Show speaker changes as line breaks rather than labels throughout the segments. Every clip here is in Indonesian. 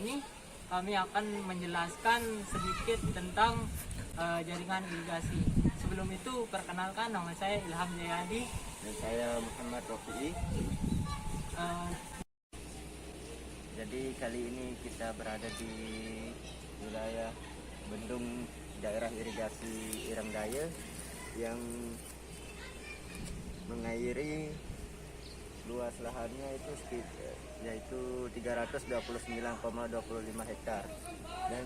ini kami akan menjelaskan sedikit tentang jaringan irigasi. Sebelum itu, perkenalkan, nama saya Ilham Jayadi.
Dan saya Muhammad Rofi'i. Jadi kali ini kita berada di wilayah bendung daerah irigasi Ireng Daya yang mengairi luas lahannya yaitu 329,25 hektar. Dan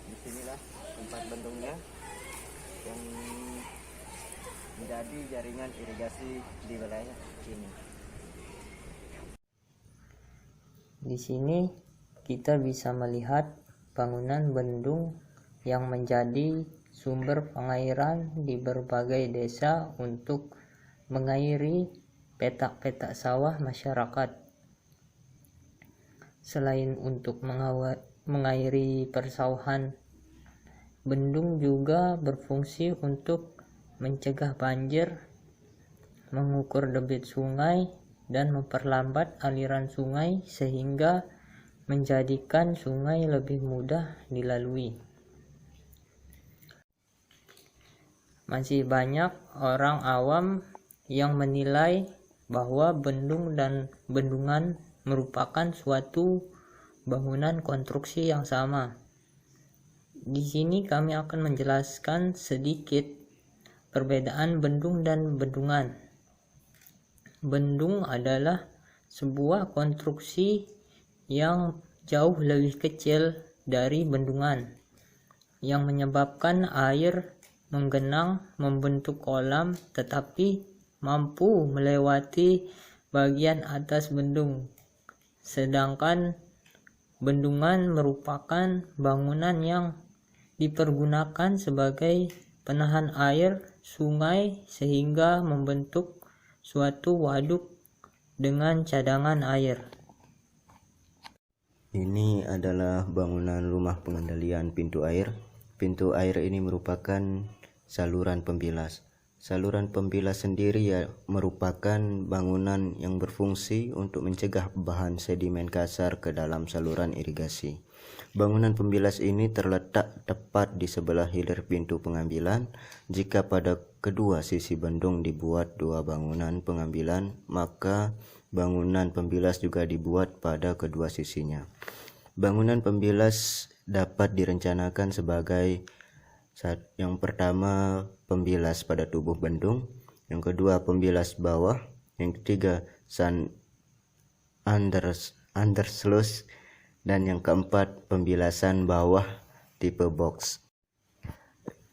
disinilah tempat bendungnya yang menjadi jaringan irigasi di wilayah ini.
Di sini kita bisa melihat bangunan bendung yang menjadi sumber pengairan di berbagai desa untuk mengairi petak-petak sawah masyarakat. Selain untuk mengairi persawahan, bendung juga berfungsi untuk mencegah banjir, mengukur debit sungai, dan memperlambat aliran sungai sehingga menjadikan sungai lebih mudah dilalui. Masih banyak orang awam yang menilai bahwa bendung dan bendungan merupakan suatu bangunan konstruksi yang sama. Di sini kami akan menjelaskan sedikit perbedaan bendung dan bendungan. Bendung adalah sebuah konstruksi yang jauh lebih kecil dari bendungan, yang menyebabkan air menggenang membentuk kolam tetapi mampu melewati bagian atas bendung. Sedangkan bendungan merupakan bangunan yang dipergunakan sebagai penahan air sungai sehingga membentuk suatu waduk dengan cadangan air.
Ini adalah bangunan rumah pengendalian pintu air. Pintu air ini merupakan saluran pembilas. Saluran pembilas sendiri merupakan bangunan yang berfungsi untuk mencegah bahan sedimen kasar ke dalam saluran irigasi. Bangunan pembilas ini terletak tepat di sebelah hilir pintu pengambilan. Jika pada kedua sisi bendung dibuat dua bangunan pengambilan, maka bangunan pembilas juga dibuat pada kedua sisinya. Bangunan pembilas dapat direncanakan sebagai yang pertama pembilas pada tubuh bendung, yang kedua pembilas bawah, yang ketiga undersluice, dan yang keempat pembilasan bawah tipe box.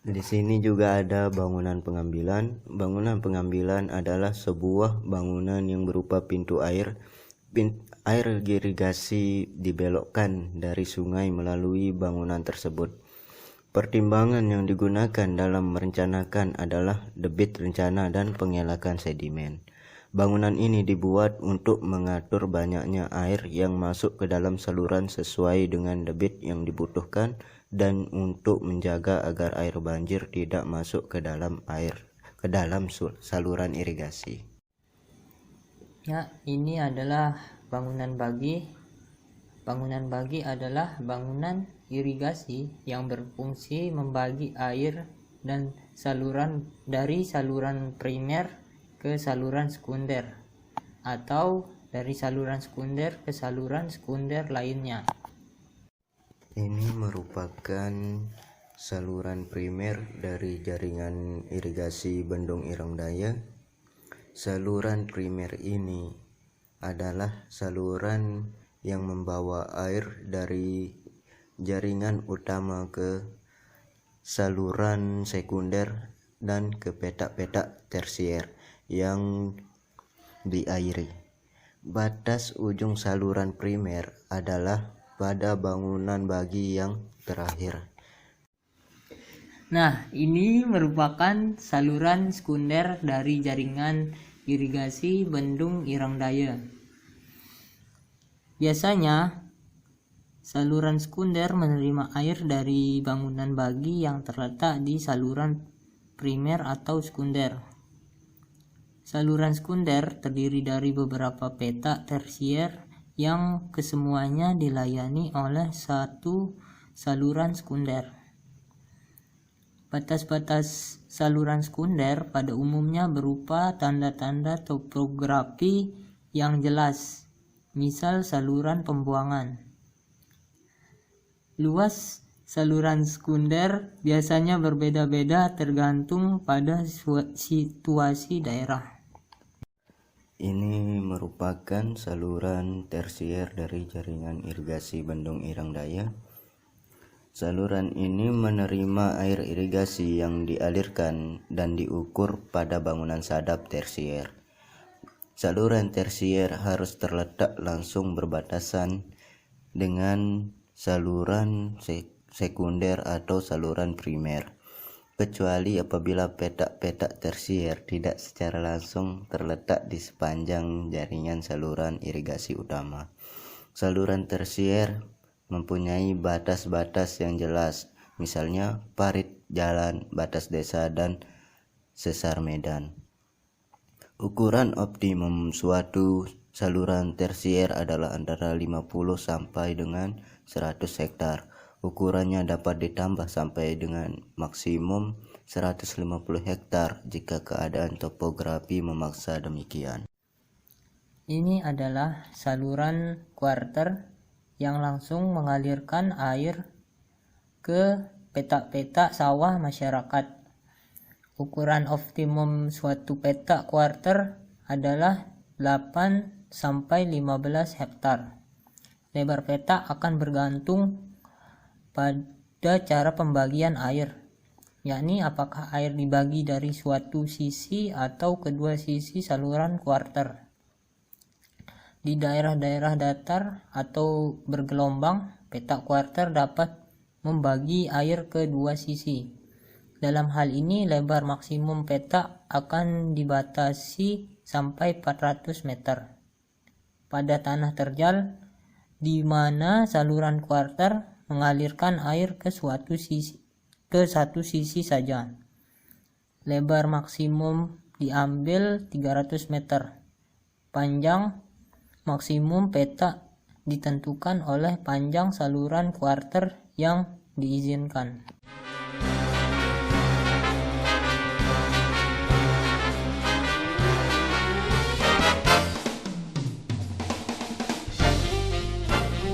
Di sini juga ada bangunan pengambilan. Bangunan pengambilan adalah sebuah bangunan yang berupa pintu air. Air irigasi dibelokkan dari sungai melalui bangunan tersebut. Pertimbangan yang digunakan dalam merencanakan adalah debit rencana dan pengelakan sedimen. Bangunan ini dibuat untuk mengatur banyaknya air yang masuk ke dalam saluran sesuai dengan debit yang dibutuhkan dan untuk menjaga agar air banjir tidak masuk ke dalam saluran irigasi.
Ya, ini adalah bangunan bagi. Bangunan bagi adalah bangunan irigasi yang berfungsi membagi air dan saluran dari saluran primer ke saluran sekunder atau dari saluran sekunder ke saluran sekunder lainnya.
Ini merupakan saluran primer dari jaringan irigasi Bendung Ireng Daya. Saluran primer ini adalah saluran yang membawa air dari jaringan utama ke saluran sekunder dan ke petak-petak tersier yang diairi. Batas ujung saluran primer adalah pada bangunan bagi yang terakhir.
Nah, ini merupakan saluran sekunder dari jaringan irigasi Bendung Ireng Daya. Biasanya, saluran sekunder menerima air dari bangunan bagi yang terletak di saluran primer atau sekunder. Saluran sekunder terdiri dari beberapa petak tersier yang kesemuanya dilayani oleh satu saluran sekunder. Batas-batas saluran sekunder pada umumnya berupa tanda-tanda topografi yang jelas, misal saluran pembuangan. Luas saluran sekunder biasanya berbeda-beda tergantung pada situasi daerah.
Ini merupakan saluran tersier dari jaringan irigasi Bendung Irang Daya. Saluran ini menerima air irigasi yang dialirkan dan diukur pada bangunan sadap tersier. Saluran tersier harus terletak langsung berbatasan dengan saluran sekunder atau saluran primer, kecuali apabila petak-petak tersier tidak secara langsung terletak di sepanjang jaringan saluran irigasi utama. Saluran tersier mempunyai batas-batas yang jelas, misalnya parit jalan, batas desa, dan sesar medan. Ukuran optimum suatu saluran tersier adalah antara 50 sampai dengan 100 hektar. Ukurannya dapat ditambah sampai dengan maksimum 150 hektar jika keadaan topografi memaksa demikian.
Ini adalah saluran kuarter yang langsung mengalirkan air ke petak-petak sawah masyarakat. Ukuran optimum suatu petak kuarter adalah 8 sampai 15 hektar. Lebar petak akan bergantung pada cara pembagian air, yakni apakah air dibagi dari suatu sisi atau kedua sisi saluran kuarter. Di daerah-daerah datar atau bergelombang, petak kuarter dapat membagi air ke dua sisi. Dalam hal ini, lebar maksimum petak akan dibatasi sampai 400 meter. Pada tanah terjal, di mana saluran kuarter mengalirkan air ke satu sisi saja. Lebar maksimum diambil 300 meter. Panjang maksimum petak ditentukan oleh panjang saluran kuarter yang diizinkan.